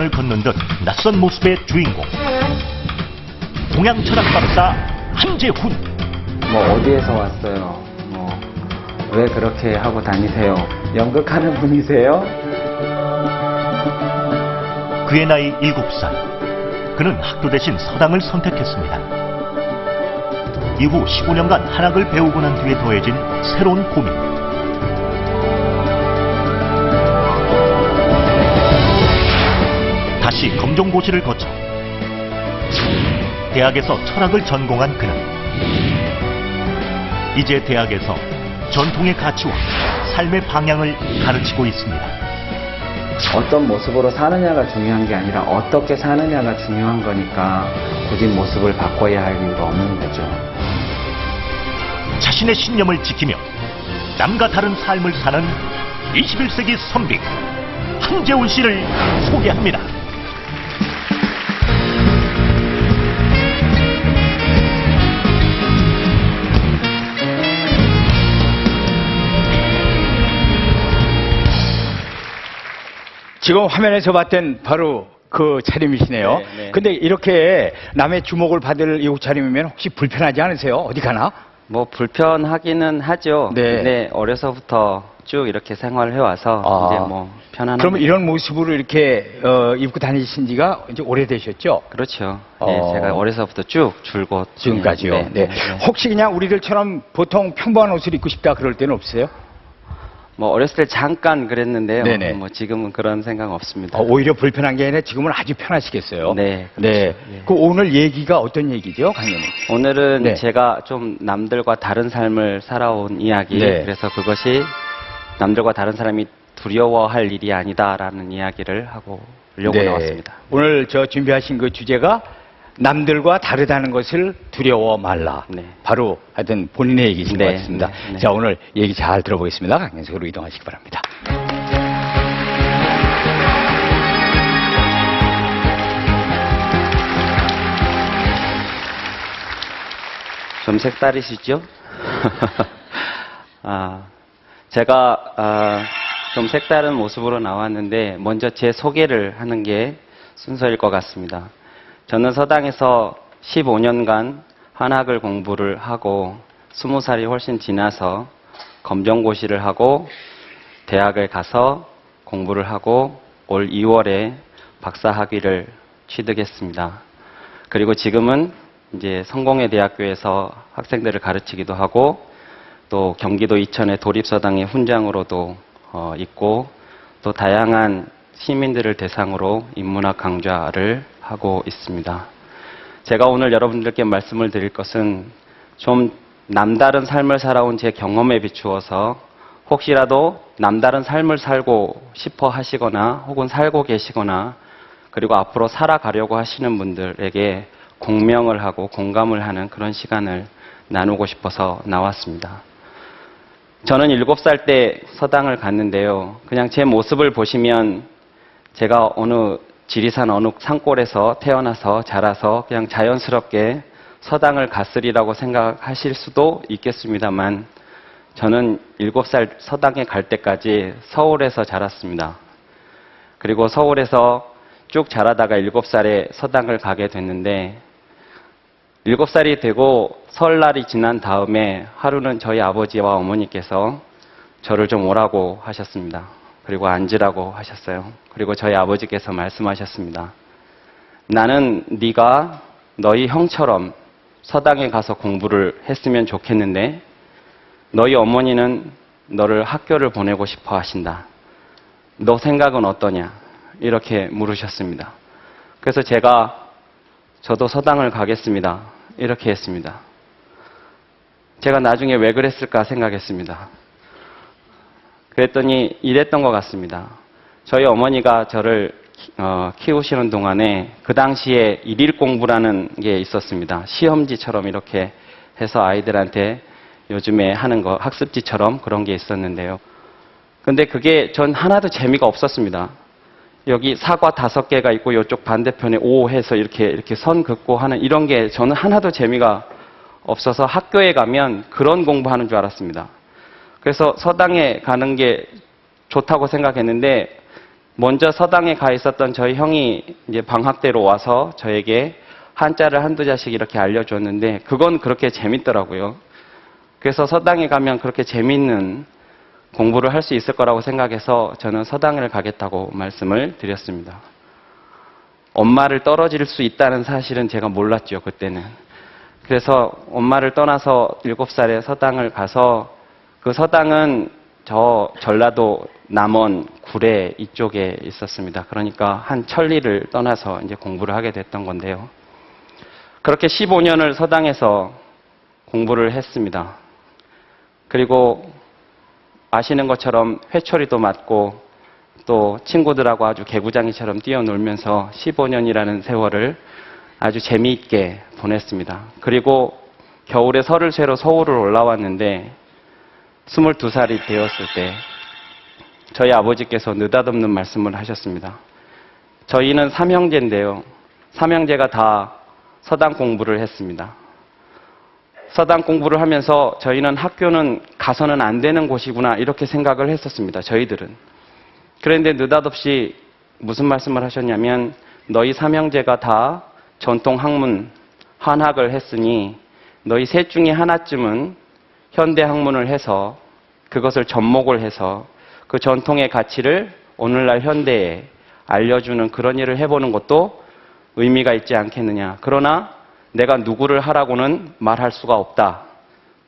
을 걷는 듯 낯선 모습의 주인공 동양 철학 박사 한재훈. 뭐 어디에서 왔어요? 뭐 왜 그렇게 하고 다니세요? 연극하는 분이세요? 그의 나이 7살. 그는 학교 대신 서당을 선택했습니다. 이후 15년간 한학을 배우고 난 뒤에 더해진 새로운 고민. 다시 검정고시를 거쳐 대학에서 철학을 전공한 그는 이제 대학에서 전통의 가치와 삶의 방향을 가르치고 있습니다. 어떤 모습으로 사느냐가 중요한 게 아니라 어떻게 사느냐가 중요한 거니까 굳이 모습을 바꿔야 할 이유가 없는 거죠. 자신의 신념을 지키며 남과 다른 삶을 사는 21세기 선비 한재훈 씨를 소개합니다. 지금 화면에서 봤던 바로 그 차림이시네요. 네, 네. 근데 이렇게 남의 주목을 받을 이 옷차림이면 혹시 불편하지 않으세요? 어디 가나? 뭐 불편하기는 하죠. 네. 근데 어려서부터 쭉 이렇게 생활을 해와서 아. 이제 뭐 편안한. 그러면 이런 모습으로 이렇게 입고 다니신 지가 이제 오래되셨죠? 그렇죠. 어. 예, 제가 어려서부터 쭉 줄곧 지금까지요. 네, 네. 네, 네. 혹시 그냥 우리들처럼 보통 평범한 옷을 입고 싶다 그럴 때는 없어요? 뭐 어렸을 때 잠깐 그랬는데요. 네네. 뭐 지금은 그런 생각 없습니다. 오히려 불편한 게 아니라 지금은 아주 편하시겠어요? 네, 그렇죠. 네. 예. 그 오늘 얘기가 어떤 얘기죠, 강연은? 오늘은 네. 제가 좀 남들과 다른 삶을 살아온 이야기. 네. 그래서 그것이 남들과 다른 사람이 두려워할 일이 아니다라는 이야기를 하고 려고 네. 나왔습니다. 오늘 저 준비하신 그 주제가 남들과 다르다는 것을 두려워 말라. 네. 바로 하여튼 본인의 얘기신 네, 것 같습니다. 네, 네. 자, 오늘 얘기 잘 들어보겠습니다. 강연석으로 이동하시기 바랍니다. 좀 색다르시죠? 제가 좀 색다른 모습으로 나왔는데 먼저 제 소개를 하는 게 순서일 것 같습니다. 저는 서당에서 15년간 한학을 공부를 하고 20살이 훨씬 지나서 검정고시를 하고 대학을 가서 공부를 하고 올 2월에 박사학위를 취득했습니다. 그리고 지금은 이제 성공회대학교에서 학생들을 가르치기도 하고 또 경기도 이천의 도립서당의 훈장으로도 있고 또 다양한 시민들을 대상으로 인문학 강좌를 하고 있습니다. 제가 오늘 여러분들께 말씀을 드릴 것은 좀 남다른 삶을 살아온 제 경험에 비추어서 혹시라도 남다른 삶을 살고 싶어 하시거나 혹은 살고 계시거나 그리고 앞으로 살아가려고 하시는 분들에게 공명을 하고 공감을 하는 그런 시간을 나누고 싶어서 나왔습니다. 저는 7살 때 서당을 갔는데요. 그냥 제 모습을 보시면 제가 어느 지리산 어느 산골에서 태어나서 자라서 그냥 자연스럽게 서당을 갔으리라고 생각하실 수도 있겠습니다만 저는 7살 서당에 갈 때까지 서울에서 자랐습니다. 그리고 서울에서 쭉 자라다가 7살에 서당을 가게 됐는데 7살이 되고 설날이 지난 다음에 하루는 저희 아버지와 어머니께서 저를 좀 오라고 하셨습니다. 그리고 앉으라고 하셨어요. 그리고 저희 아버지께서 말씀하셨습니다. 나는 네가 너희 형처럼 서당에 가서 공부를 했으면 좋겠는데 너희 어머니는 너를 학교를 보내고 싶어 하신다. 너 생각은 어떠냐? 이렇게 물으셨습니다. 그래서 저도 서당을 가겠습니다. 이렇게 했습니다. 제가 나중에 왜 그랬을까 생각했습니다. 그랬더니 이랬던 것 같습니다. 저희 어머니가 저를 키우시는 동안에 그 당시에 일일 공부라는 게 있었습니다. 시험지처럼 이렇게 해서 아이들한테 요즘에 하는 거 학습지처럼 그런 게 있었는데요. 근데 그게 전 하나도 재미가 없었습니다. 여기 사과 5개가 있고 이쪽 반대편에 오 해서 이렇게 선 긋고 하는 이런 게 저는 하나도 재미가 없어서 학교에 가면 그런 공부하는 줄 알았습니다. 그래서 서당에 가는 게 좋다고 생각했는데 먼저 서당에 가 있었던 저희 형이 이제 방학 때로 와서 저에게 한자를 한두 자씩 이렇게 알려줬는데 그건 그렇게 재밌더라고요. 그래서 서당에 가면 그렇게 재밌는 공부를 할 수 있을 거라고 생각해서 저는 서당을 가겠다고 말씀을 드렸습니다. 엄마를 떨어질 수 있다는 사실은 제가 몰랐죠, 그때는. 그래서 엄마를 떠나서 7살에 서당을 가서 그 서당은 저 전라도 남원 구례 이쪽에 있었습니다. 그러니까 한 천리를 떠나서 이제 공부를 하게 됐던 건데요. 그렇게 15년을 서당에서 공부를 했습니다. 그리고 아시는 것처럼 회초리도 맞고 또 친구들하고 아주 개구장이처럼 뛰어놀면서 15년이라는 세월을 아주 재미있게 보냈습니다. 그리고 겨울에 설을 쇠러 서울을 올라왔는데 22살이 되었을 때 저희 아버지께서 느닷없는 말씀을 하셨습니다. 저희는 삼형제인데요. 삼형제가 다 서당 공부를 했습니다. 서당 공부를 하면서 저희는 학교는 가서는 안 되는 곳이구나 이렇게 생각을 했었습니다. 저희들은. 그런데 느닷없이 무슨 말씀을 하셨냐면 너희 삼형제가 다 전통 학문, 한학을 했으니 너희 셋 중에 하나쯤은 현대 학문을 해서 그것을 접목을 해서 그 전통의 가치를 오늘날 현대에 알려주는 그런 일을 해보는 것도 의미가 있지 않겠느냐. 그러나 내가 누구를 하라고는 말할 수가 없다.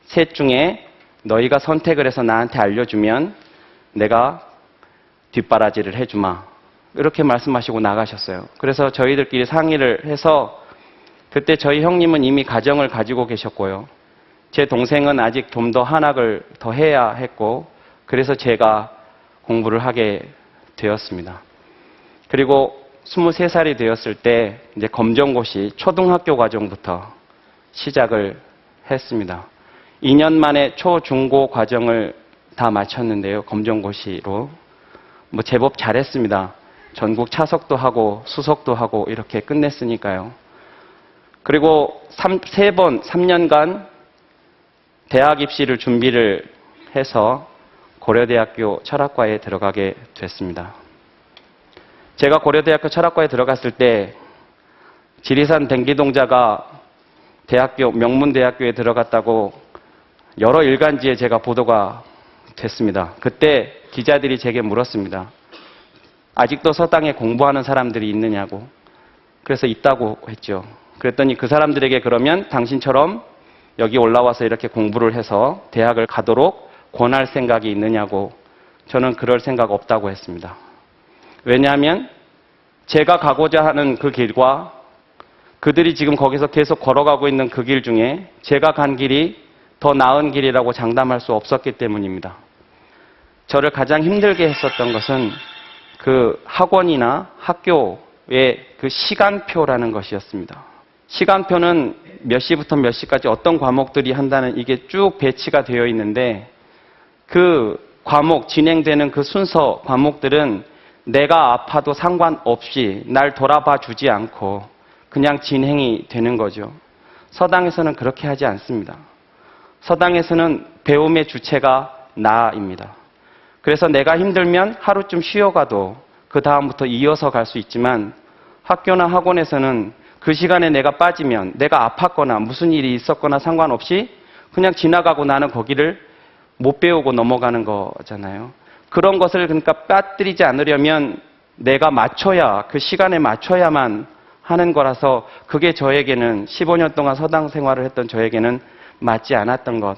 셋 중에 너희가 선택을 해서 나한테 알려주면 내가 뒷바라지를 해주마. 이렇게 말씀하시고 나가셨어요. 그래서 저희들끼리 상의를 해서 그때 저희 형님은 이미 가정을 가지고 계셨고요. 제 동생은 아직 좀 더 한학을 더 해야 했고 그래서 제가 공부를 하게 되었습니다. 그리고 23살이 되었을 때 이제 검정고시 초등학교 과정부터 시작을 했습니다. 2년 만에 초, 중, 고 과정을 다 마쳤는데요. 검정고시로. 뭐 제법 잘했습니다. 전국 차석도 하고 수석도 하고 이렇게 끝냈으니까요. 그리고 3년간 대학 입시를 준비를 해서 고려대학교 철학과에 들어가게 됐습니다. 제가 고려대학교 철학과에 들어갔을 때 지리산 댕기동자가 대학교, 명문대학교에 들어갔다고 여러 일간지에 제가 보도가 됐습니다. 그때 기자들이 제게 물었습니다. 아직도 서당에 공부하는 사람들이 있느냐고. 그래서 있다고 했죠. 그랬더니 그 사람들에게 그러면 당신처럼 여기 올라와서 이렇게 공부를 해서 대학을 가도록 권할 생각이 있느냐고. 저는 그럴 생각 없다고 했습니다. 왜냐하면 제가 가고자 하는 그 길과 그들이 지금 거기서 계속 걸어가고 있는 그 길 중에 제가 간 길이 더 나은 길이라고 장담할 수 없었기 때문입니다. 저를 가장 힘들게 했었던 것은 그 학원이나 학교의 그 시간표라는 것이었습니다. 시간표는 몇 시부터 몇 시까지 어떤 과목들이 한다는 이게 쭉 배치가 되어 있는데 그 과목, 진행되는 그 순서 과목들은 내가 아파도 상관없이 날 돌아봐 주지 않고 그냥 진행이 되는 거죠. 서당에서는 그렇게 하지 않습니다. 서당에서는 배움의 주체가 나입니다. 그래서 내가 힘들면 하루쯤 쉬어가도 그 다음부터 이어서 갈 수 있지만 학교나 학원에서는 그 시간에 내가 빠지면 내가 아팠거나 무슨 일이 있었거나 상관없이 그냥 지나가고 나는 거기를 못 배우고 넘어가는 거잖아요. 그런 것을 그러니까 빠뜨리지 않으려면 내가 맞춰야 그 시간에 맞춰야만 하는 거라서 그게 저에게는 15년 동안 서당 생활을 했던 저에게는 맞지 않았던 것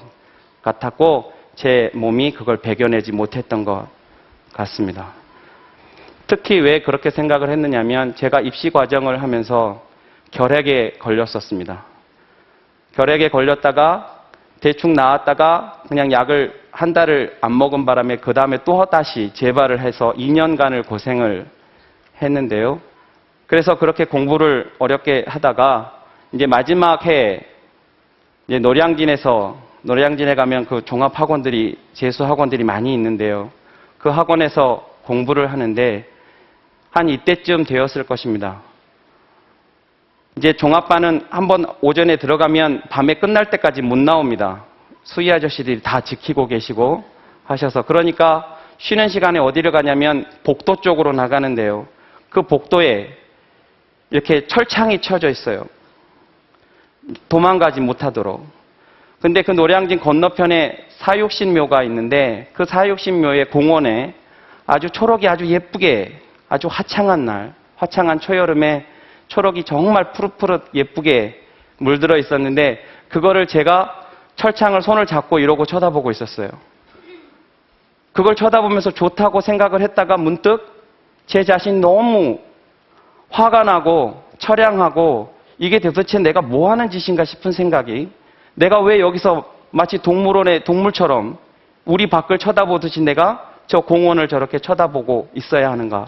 같았고 제 몸이 그걸 배겨내지 못했던 것 같습니다. 특히 왜 그렇게 생각을 했느냐면 제가 입시 과정을 하면서 결핵에 걸렸었습니다. 결핵에 걸렸다가 대충 나았다가 그냥 약을 한 달을 안 먹은 바람에 그 다음에 또 다시 재발을 해서 2년간을 고생을 했는데요. 그래서 그렇게 공부를 어렵게 하다가 이제 마지막 해 이제 노량진에 가면 그 종합학원들이 재수학원들이 많이 있는데요. 그 학원에서 공부를 하는데 한 이때쯤 되었을 것입니다. 이제 종합반은 한번 오전에 들어가면 밤에 끝날 때까지 못 나옵니다. 수희 아저씨들이 다 지키고 계시고 하셔서 그러니까 쉬는 시간에 어디를 가냐면 복도 쪽으로 나가는데요. 그 복도에 이렇게 철창이 쳐져 있어요. 도망가지 못하도록. 근데 그 노량진 건너편에 사육신묘가 있는데 그 사육신묘의 공원에 아주 초록이 아주 예쁘게 아주 화창한 날, 화창한 초여름에 초록이 정말 푸릇푸릇 예쁘게 물들어 있었는데 그거를 제가 철창을 손을 잡고 이러고 쳐다보고 있었어요. 그걸 쳐다보면서 좋다고 생각을 했다가 문득 제 자신 너무 화가 나고 처량하고 이게 도대체 내가 뭐 하는 짓인가 싶은 생각이, 내가 왜 여기서 마치 동물원의 동물처럼 우리 밖을 쳐다보듯이 내가 저 공원을 저렇게 쳐다보고 있어야 하는가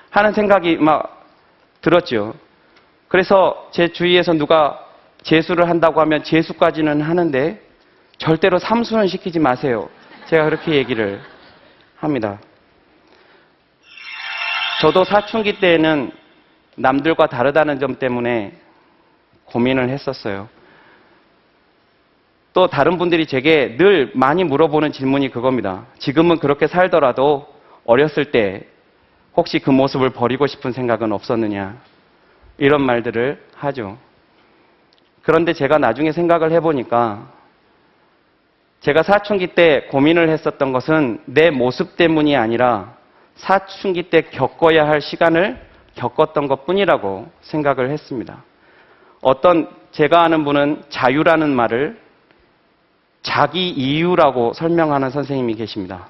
하는 생각이 막 들었죠. 그래서 제 주위에서 누가 재수를 한다고 하면 재수까지는 하는데 절대로 삼수는 시키지 마세요. 제가 그렇게 얘기를 합니다. 저도 사춘기 때에는 남들과 다르다는 점 때문에 고민을 했었어요. 또 다른 분들이 제게 늘 많이 물어보는 질문이 그겁니다. 지금은 그렇게 살더라도 어렸을 때 혹시 그 모습을 버리고 싶은 생각은 없었느냐, 이런 말들을 하죠. 그런데 제가 나중에 생각을 해보니까 제가 사춘기 때 고민을 했었던 것은 내 모습 때문이 아니라 사춘기 때 겪어야 할 시간을 겪었던 것뿐이라고 생각을 했습니다. 어떤 제가 아는 분은 자유라는 말을 자기 이유라고 설명하는 선생님이 계십니다.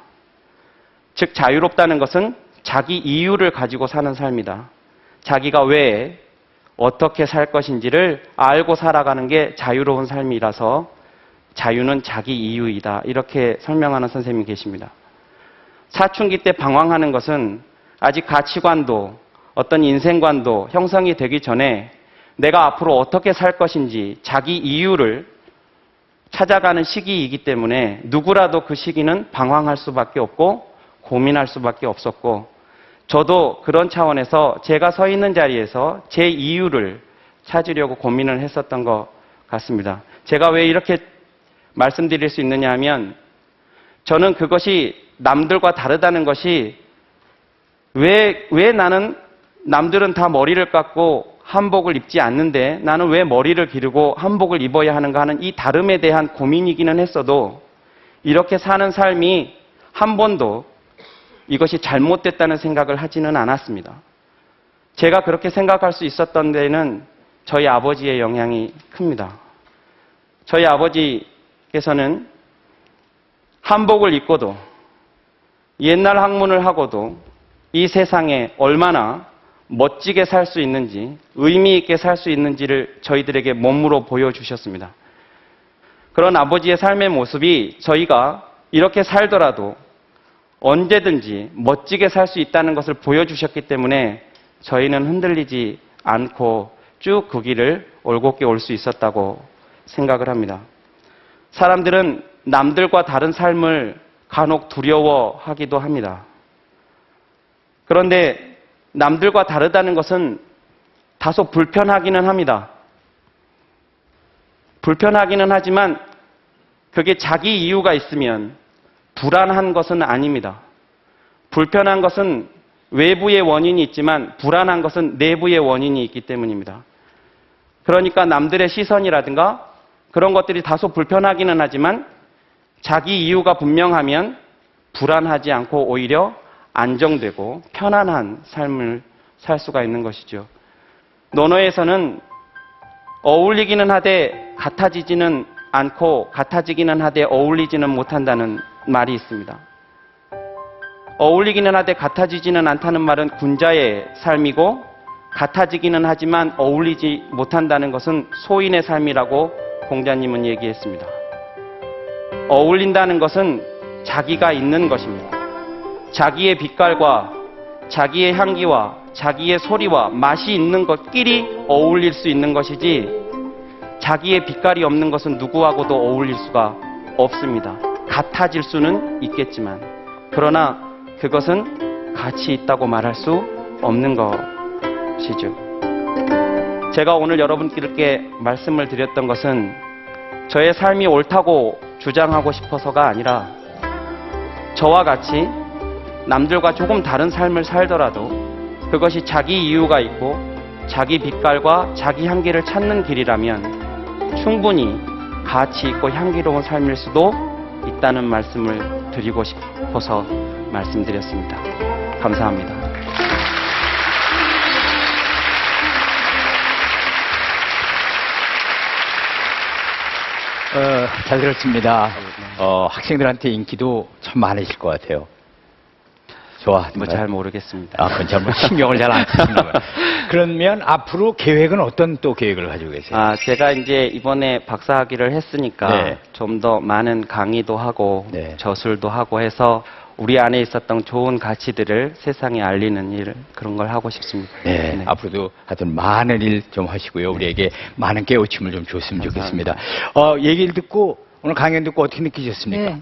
즉 자유롭다는 것은 자기 이유를 가지고 사는 삶이다. 자기가 왜 어떻게 살 것인지를 알고 살아가는 게 자유로운 삶이라서 자유는 자기 이유이다. 이렇게 설명하는 선생님이 계십니다. 사춘기 때 방황하는 것은 아직 가치관도 어떤 인생관도 형성이 되기 전에 내가 앞으로 어떻게 살 것인지 자기 이유를 찾아가는 시기이기 때문에 누구라도 그 시기는 방황할 수밖에 없고 고민할 수밖에 없었고, 저도 그런 차원에서 제가 서 있는 자리에서 제 이유를 찾으려고 고민을 했었던 것 같습니다. 제가 왜 이렇게 말씀드릴 수 있느냐 하면, 저는 그것이 남들과 다르다는 것이 왜 나는 남들은 다 머리를 깎고 한복을 입지 않는데 나는 왜 머리를 기르고 한복을 입어야 하는가 하는 이 다름에 대한 고민이기는 했어도, 이렇게 사는 삶이 한 번도 이것이 잘못됐다는 생각을 하지는 않았습니다. 제가 그렇게 생각할 수 있었던 데는 저희 아버지의 영향이 큽니다. 저희 아버지께서는 한복을 입고도 옛날 학문을 하고도 이 세상에 얼마나 멋지게 살 수 있는지, 의미 있게 살 수 있는지를 저희들에게 몸으로 보여주셨습니다. 그런 아버지의 삶의 모습이 저희가 이렇게 살더라도 언제든지 멋지게 살 수 있다는 것을 보여주셨기 때문에 저희는 흔들리지 않고 쭉 그 길을 올곧게 올 수 있었다고 생각을 합니다. 사람들은 남들과 다른 삶을 간혹 두려워하기도 합니다. 그런데 남들과 다르다는 것은 다소 불편하기는 합니다. 불편하기는 하지만 그게 자기 이유가 있으면 불안한 것은 아닙니다. 불편한 것은 외부의 원인이 있지만 불안한 것은 내부의 원인이 있기 때문입니다. 그러니까 남들의 시선이라든가 그런 것들이 다소 불편하기는 하지만 자기 이유가 분명하면 불안하지 않고 오히려 안정되고 편안한 삶을 살 수가 있는 것이죠. 논어에서는 어울리기는 하되 같아지지는 않고 같아지기는 하되 어울리지는 못한다는 말이 있습니다. 어울리기는 하되 같아지지는 않다는 말은 군자의 삶이고, 같아지기는 하지만 어울리지 못한다는 것은 소인의 삶이라고 공자님은 얘기했습니다. 어울린다는 것은 자기가 있는 것입니다. 자기의 빛깔과 자기의 향기와 자기의 소리와 맛이 있는 것끼리 어울릴 수 있는 것이지, 자기의 빛깔이 없는 것은 누구하고도 어울릴 수가 없습니다. 같아질 수는 있겠지만, 그러나 그것은 가치 있다고 말할 수 없는 것이죠. 제가 오늘 여러분께 말씀을 드렸던 것은 저의 삶이 옳다고 주장하고 싶어서가 아니라, 저와 같이 남들과 조금 다른 삶을 살더라도 그것이 자기 이유가 있고 자기 빛깔과 자기 향기를 찾는 길이라면 충분히 가치 있고 향기로운 삶일 수도 있다는 말씀을 드리고 싶어서 말씀드렸습니다. 감사합니다. 잘 들었습니다. 학생들한테 인기도 참 많으실 것 같아요. 좋아. 뭐 잘 모르겠습니다. 아, 그건 뭐 신경을 잘 안 쓰시는 거예요. 그러면 앞으로 계획은 어떤 또 계획을 가지고 계세요? 제가 이제 이번에 박사학위를 했으니까 네. 좀 더 많은 강의도 하고 네. 저술도 하고 해서 우리 안에 있었던 좋은 가치들을 세상에 알리는 일, 그런 걸 하고 싶습니다. 네, 앞으로도 하여튼 많은 일 좀 하시고요. 우리에게 많은 깨우침을 좀 줬으면 좋겠습니다. 얘기를 듣고, 오늘 강연 듣고 어떻게 느끼셨습니까? 네.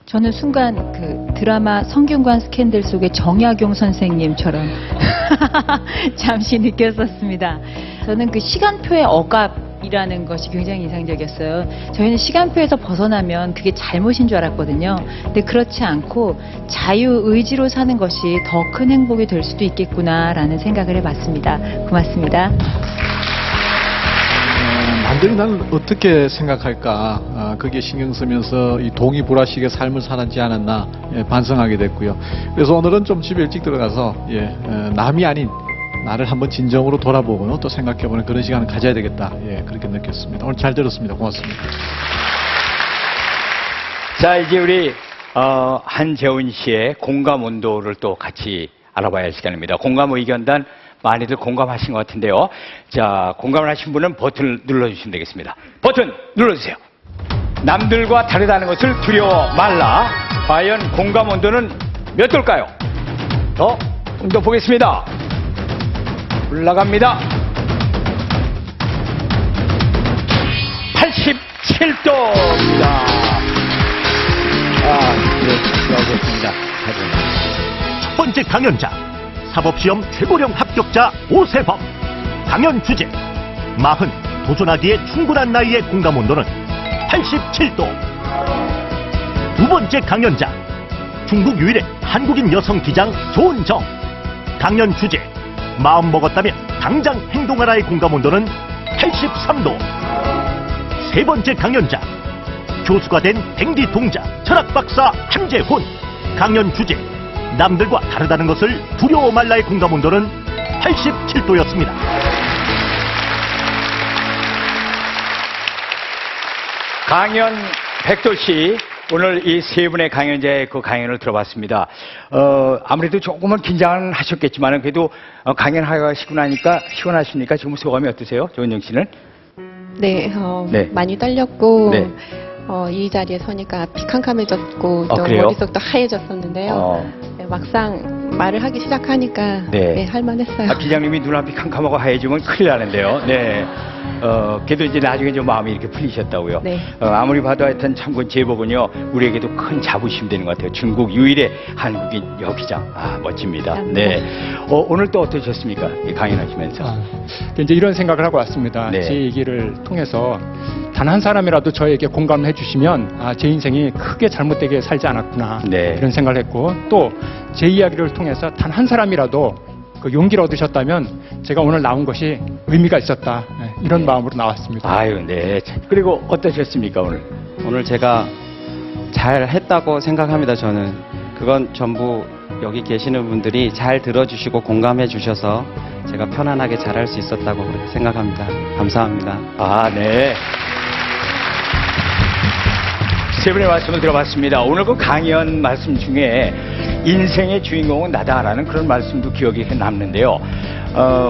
저는 순간 그 드라마 성균관 스캔들 속의 정약용 선생님처럼 잠시 느꼈었습니다. 저는 그 시간표의 억압이라는 것이 굉장히 인상적이었어요. 저희는 시간표에서 벗어나면 그게 잘못인 줄 알았거든요. 근데 그렇지 않고 자유의지로 사는 것이 더 큰 행복이 될 수도 있겠구나라는 생각을 해봤습니다. 고맙습니다. 남들이 나를 어떻게 생각할까, 그게 신경 쓰면서 이 동의불화식의 삶을 살았지 않았나 반성하게 됐고요. 그래서 오늘은 좀 집에 일찍 들어가서 남이 아닌 나를 한번 진정으로 돌아보고 또 생각해보는 그런 시간을 가져야 되겠다, 그렇게 느꼈습니다. 오늘 잘 들었습니다. 고맙습니다. 자, 이제 우리 한재훈 씨의 공감 온도를 또 같이 알아봐야 할 시간입니다. 공감 의견단 많이들 공감하신 것 같은데요. 자, 공감을 하신 분은 버튼을 눌러주시면 되겠습니다. 버튼 눌러주세요. 남들과 다르다는 것을 두려워 말라. 과연 공감 온도는 몇 도일까요? 온도 보겠습니다. 올라갑니다. 87도입니다. 수고하셨습니다. 첫 번째 강연자, 사법시험 최고령 합격자 오세범. 강연 주제, 40, 도전하기에 충분한 나이의 공감 온도는 87도. 두 번째 강연자, 중국 유일의 한국인 여성 기장 조은정. 강연 주제, 마음 먹었다면 당장 행동하라의 공감 온도는 83도. 세 번째 강연자, 교수가 된 댕기 동자 철학 박사 한재훈. 강연 주제, 남들과 다르다는 것을 두려워 말라의 공감 온도는 87도였습니다. 강연 백도씨, 오늘 이 세 분의 강연자의 그 강연을 들어봤습니다. 아무래도 조금은 긴장은 하셨겠지만 그래도 강연하시고 나니까 시원하십니까? 지금 소감이 어떠세요? 조은정 씨는? 네, 네. 많이 떨렸고, 네. 이 자리에 서니까 앞이 캄캄해졌고, 또 그래요? 머릿속도 하얘졌었는데요. 네, 막상 말을 하기 시작하니까, 네. 네, 할만했어요. 기장님이 눈앞이 캄캄하고 하얘지면 큰일 나는데요. 네. 그래도 이제 나중에 좀 마음이 이렇게 풀리셨다고요. 네. 아무리 봐도 하여튼 참 그 제복은요, 우리에게도 큰 자부심 되는 것 같아요. 중국 유일의 한국인 여기장. 멋집니다. 감사합니다. 네. 오늘 또 어떠셨습니까? 이 강연하시면서. 이제 이런 생각을 하고 왔습니다. 네. 제 얘기를 통해서 단 한 사람이라도 저에게 공감해 주시면 제 인생이 크게 잘못되게 살지 않았구나, 네. 이런 생각을 했고, 또 제 이야기를 통해서 단 한 사람이라도 그 용기를 얻으셨다면 제가 오늘 나온 것이 의미가 있었다, 이런 마음으로 나왔습니다. 아유, 네. 그리고 어떠셨습니까, 오늘? 오늘 제가 잘 했다고 생각합니다. 저는 그건 전부 여기 계시는 분들이 잘 들어주시고 공감해 주셔서 제가 편안하게 잘할 수 있었다고 그렇게 생각합니다. 감사합니다. 네. 세 분의 말씀을 들어봤습니다. 오늘 그 강연 말씀 중에 인생의 주인공은 나다라는 그런 말씀도 기억에 남는데요.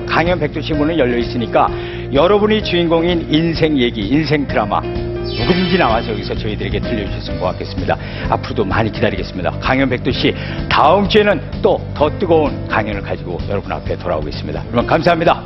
강연 백도씨 문은 열려 있으니까 여러분이 주인공인 인생 얘기, 인생 드라마 누구든지 나와서 여기서 저희들에게 들려주셨으면 고맙겠습니다. 앞으로도 많이 기다리겠습니다. 강연 백도씨, 다음 주에는 또 더 뜨거운 강연을 가지고 여러분 앞에 돌아오겠습니다. 여러분 감사합니다.